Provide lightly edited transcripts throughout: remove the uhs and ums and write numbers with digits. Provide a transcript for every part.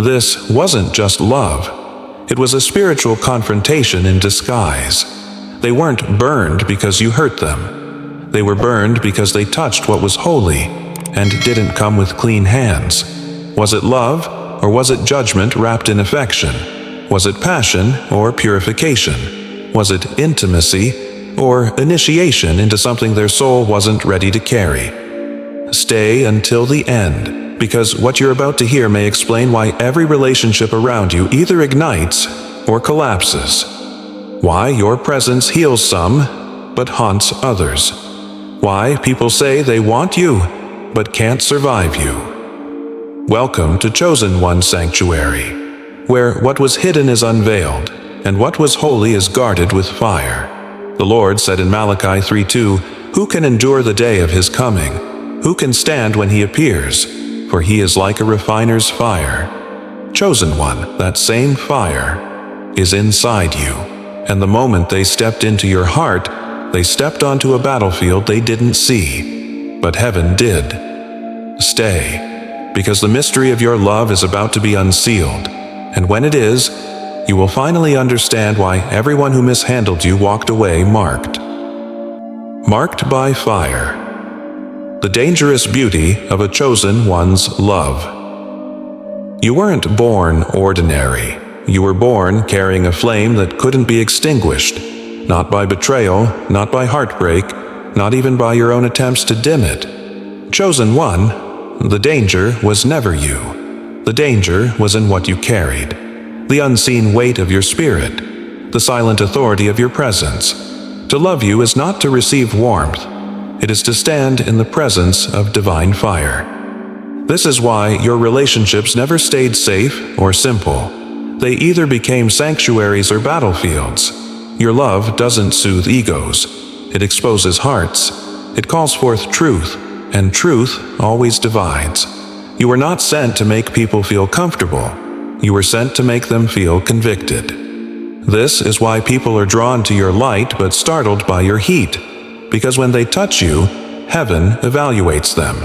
This wasn't just love. It was a spiritual confrontation in disguise. They weren't burned because you hurt them. They were burned because they touched what was holy and didn't come with clean hands. Was it love, or was it judgment wrapped in affection? Was it passion or purification? Was it intimacy or initiation into something their soul wasn't ready to carry? Stay until the end, because what you're about to hear may explain why every relationship around you either ignites or collapses. Why your presence heals some, but haunts others. Why people say they want you, but can't survive you. Welcome to Chosen One Sanctuary, where what was hidden is unveiled, and what was holy is guarded with fire. The Lord said in Malachi 3:2, "Who can endure the day of his coming? Who can stand when he appears? For he is like a refiner's fire." Chosen One, that same fire, is inside you. And the moment they stepped into your heart, they stepped onto a battlefield they didn't see, but heaven did. Stay, because the mystery of your love is about to be unsealed, and when it is, you will finally understand why everyone who mishandled you walked away marked. Marked by fire. The dangerous beauty of a chosen one's love. You weren't born ordinary. You were born carrying a flame that couldn't be extinguished, not by betrayal, not by heartbreak, not even by your own attempts to dim it. Chosen One, the danger was never you. The danger was in what you carried, the unseen weight of your spirit, the silent authority of your presence. To love you is not to receive warmth. It is to stand in the presence of divine fire. This is why your relationships never stayed safe or simple. They either became sanctuaries or battlefields. Your love doesn't soothe egos. It exposes hearts. It calls forth truth, and truth always divides. You were not sent to make people feel comfortable. You were sent to make them feel convicted. This is why people are drawn to your light but startled by your heat. Because when they touch you, heaven evaluates them.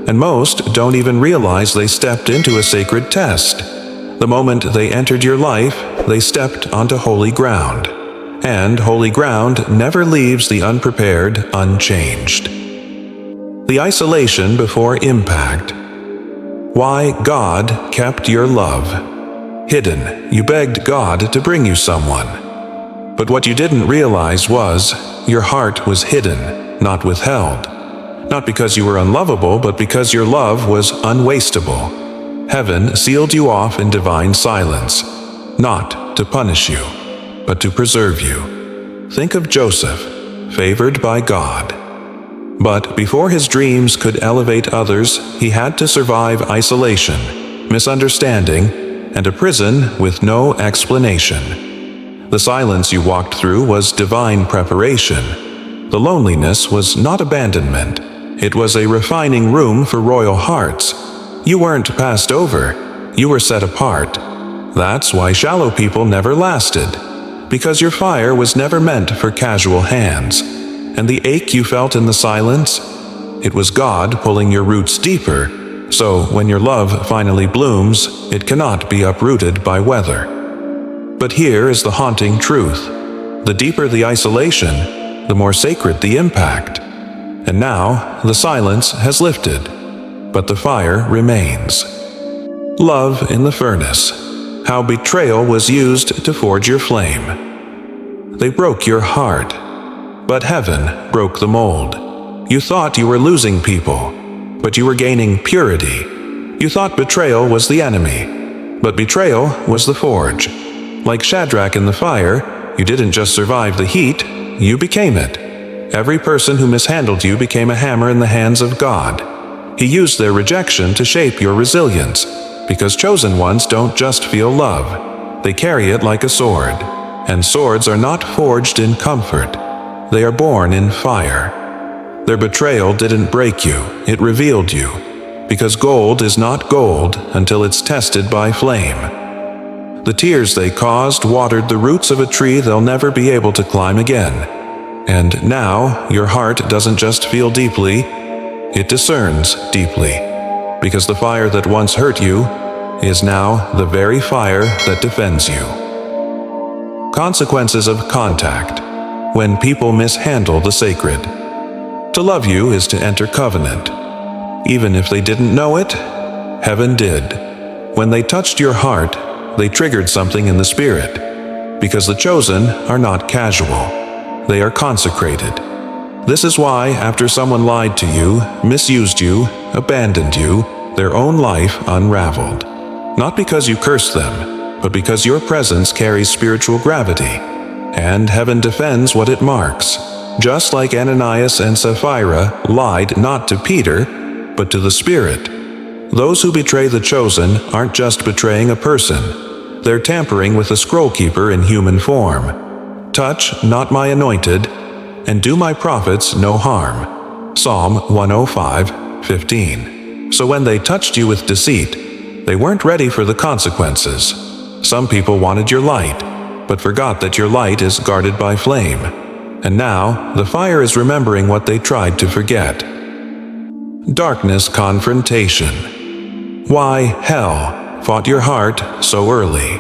And most don't even realize they stepped into a sacred test. The moment they entered your life, they stepped onto holy ground. And holy ground never leaves the unprepared unchanged. The isolation before impact. Why God kept your love hidden. You begged God to bring you someone. But what you didn't realize was, your heart was hidden, not withheld. Not because you were unlovable, but because your love was unwastable. Heaven sealed you off in divine silence, not to punish you, but to preserve you. Think of Joseph, favored by God. But before his dreams could elevate others, he had to survive isolation, misunderstanding, and a prison with no explanation. The silence you walked through was divine preparation. The loneliness was not abandonment. It was a refining room for royal hearts. You weren't passed over. You were set apart. That's why shallow people never lasted. Because your fire was never meant for casual hands. And the ache you felt in the silence, it was God pulling your roots deeper. So when your love finally blooms, it cannot be uprooted by weather. But here is the haunting truth. The deeper the isolation, the more sacred the impact. And now, the silence has lifted, but the fire remains. Love in the furnace. How betrayal was used to forge your flame. They broke your heart, but heaven broke the mold. You thought you were losing people, but you were gaining purity. You thought betrayal was the enemy, but betrayal was the forge. Like Shadrach in the fire, you didn't just survive the heat, you became it. Every person who mishandled you became a hammer in the hands of God. He used their rejection to shape your resilience, because chosen ones don't just feel love. They carry it like a sword. And swords are not forged in comfort. They are born in fire. Their betrayal didn't break you, it revealed you. Because gold is not gold until it's tested by flame. The tears they caused watered the roots of a tree they'll never be able to climb again. And now, your heart doesn't just feel deeply, it discerns deeply. Because the fire that once hurt you is now the very fire that defends you. Consequences of contact, when people mishandle the sacred. To love you is to enter covenant. Even if they didn't know it, heaven did. When they touched your heart, they triggered something in the spirit. Because the chosen are not casual. They are consecrated. This is why, after someone lied to you, misused you, abandoned you, their own life unraveled. Not because you cursed them, but because your presence carries spiritual gravity, and heaven defends what it marks. Just like Ananias and Sapphira lied not to Peter, but to the Spirit. Those who betray the chosen aren't just betraying a person. They're tampering with the scroll keeper in human form. Touch not my anointed, and do my prophets no harm. Psalm 105:15. So when they touched you with deceit, they weren't ready for the consequences. Some people wanted your light, but forgot that your light is guarded by flame. And now, the fire is remembering what they tried to forget. Darkness confrontation. Why hell fought your heart so early?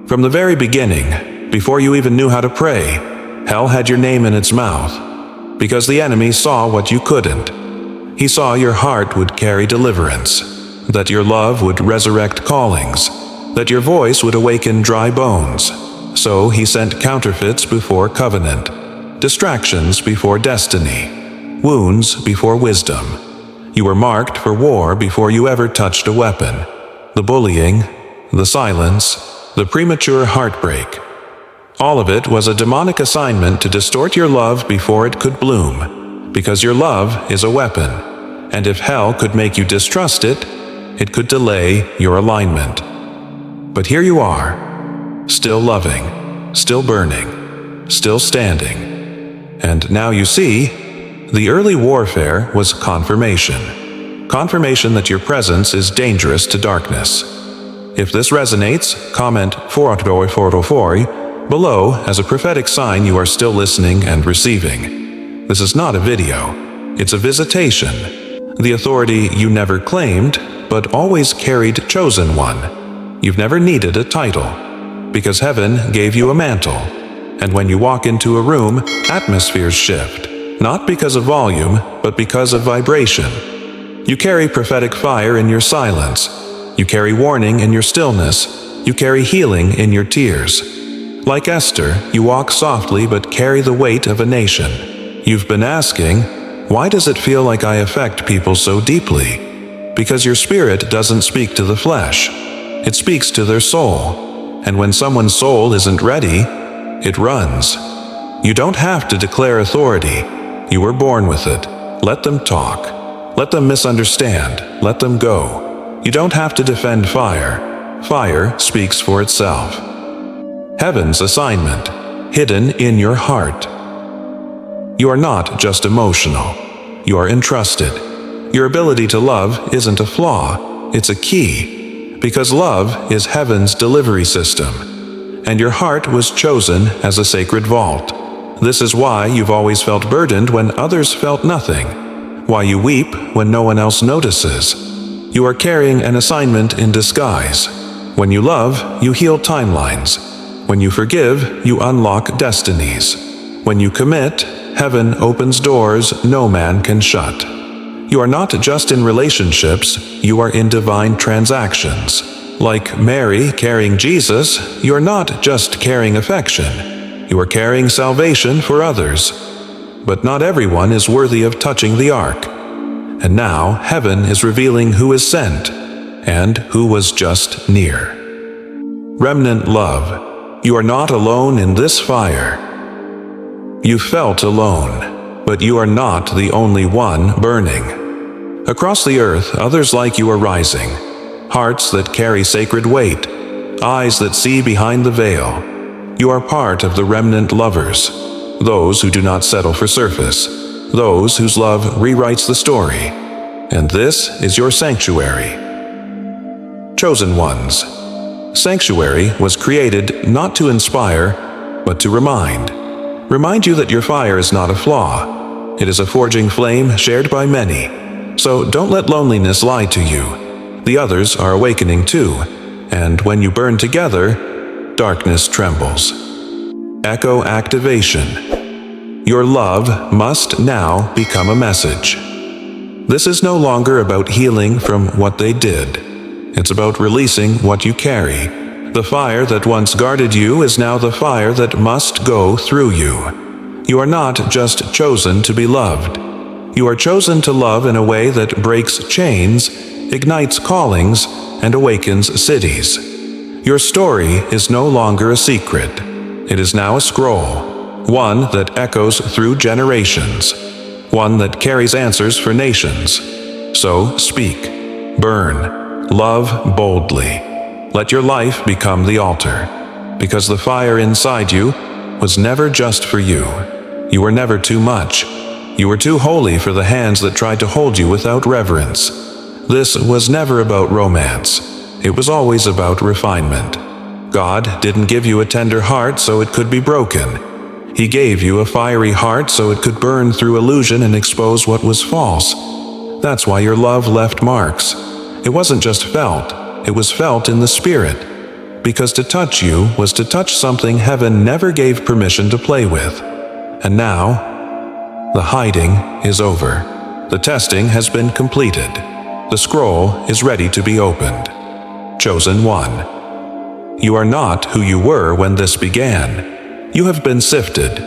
From the very beginning, before you even knew how to pray, hell had your name in its mouth. Because the enemy saw what you couldn't. He saw your heart would carry deliverance, that your love would resurrect callings, that your voice would awaken dry bones. So he sent counterfeits before covenant, distractions before destiny, wounds before wisdom. You were marked for war before you ever touched a weapon. The bullying, the silence, the premature heartbreak. All of it was a demonic assignment to distort your love before it could bloom, because your love is a weapon, and if hell could make you distrust it, it could delay your alignment. But here you are, still loving, still burning, still standing. And now you see, the early warfare was confirmation. Confirmation that your presence is dangerous to darkness. If this resonates, comment 404 below as a prophetic sign you are still listening and receiving. This is not a video, it's a visitation. The authority you never claimed, but always carried chosen one. You've never needed a title, because heaven gave you a mantle. And when you walk into a room, atmospheres shift, not because of volume, but because of vibration. You carry prophetic fire in your silence. You carry warning in your stillness. You carry healing in your tears. Like Esther, you walk softly but carry the weight of a nation. You've been asking, why does it feel like I affect people so deeply? Because your spirit doesn't speak to the flesh. It speaks to their soul. And when someone's soul isn't ready, it runs. You don't have to declare authority. You were born with it. Let them talk. Let them misunderstand. Let them go. You don't have to defend fire. Fire speaks for itself. Heaven's assignment, hidden in your heart. You are not just emotional. You are entrusted. Your ability to love isn't a flaw. It's a key. Because love is heaven's delivery system. And your heart was chosen as a sacred vault. This is why you've always felt burdened when others felt nothing. Why you weep when no one else notices. You are carrying an assignment in disguise. When you love, you heal timelines. When you forgive, you unlock destinies. When you commit, heaven opens doors no man can shut. You are not just in relationships, you are in divine transactions. Like Mary carrying Jesus, you are not just carrying affection. You are carrying salvation for others. But not everyone is worthy of touching the ark. And now heaven is revealing who is sent and who was just near. Remnant love, you are not alone in this fire. You felt alone, but you are not the only one burning. Across the earth, others like you are rising. Hearts that carry sacred weight, eyes that see behind the veil. You are part of the remnant lovers, those who do not settle for surface, those whose love rewrites the story. And this is your sanctuary. Chosen ones. Sanctuary was created not to inspire, but to remind. Remind you that your fire is not a flaw. It is a forging flame shared by many. So don't let loneliness lie to you. The others are awakening too, and when you burn together, darkness trembles. Echo activation. Your love must now become a message. This is no longer about healing from what they did. It's about releasing what you carry. The fire that once guarded you is now the fire that must go through you. You are not just chosen to be loved. You are chosen to love in a way that breaks chains, ignites callings, and awakens cities. Your story is no longer a secret. It is now a scroll, one that echoes through generations, one that carries answers for nations. So speak, burn, love boldly. Let your life become the altar, because the fire inside you was never just for you. You were never too much. You were too holy for the hands that tried to hold you without reverence. This was never about romance. It was always about refinement. God didn't give you a tender heart so it could be broken. He gave you a fiery heart so it could burn through illusion and expose what was false. That's why your love left marks. It wasn't just felt, it was felt in the spirit. Because to touch you was to touch something heaven never gave permission to play with. And now, the hiding is over. The testing has been completed. The scroll is ready to be opened. Chosen one. You are not who you were when this began. You have been sifted.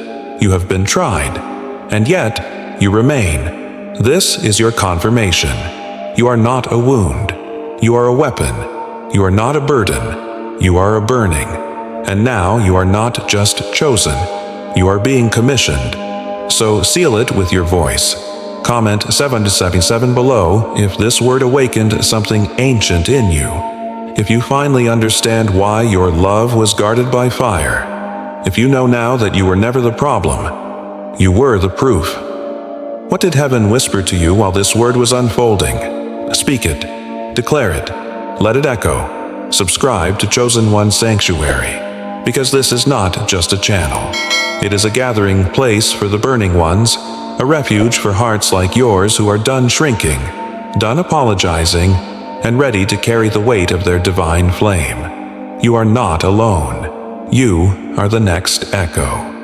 You have been tried. And yet, you remain. This is your confirmation. You are not a wound. You are a weapon. You are not a burden. You are a burning. And now you are not just chosen. You are being commissioned. So seal it with your voice. Comment 777 below if this word awakened something ancient in you. If you finally understand why your love was guarded by fire. If you know now that you were never the problem. You were the proof. What did heaven whisper to you while this word was unfolding? Speak it. Declare it. Let it echo. Subscribe to Chosen One Sanctuary. Because this is not just a channel. It is a gathering place for the burning ones, a refuge for hearts like yours who are done shrinking, done apologizing, and ready to carry the weight of their divine flame. You are not alone. You are the next echo.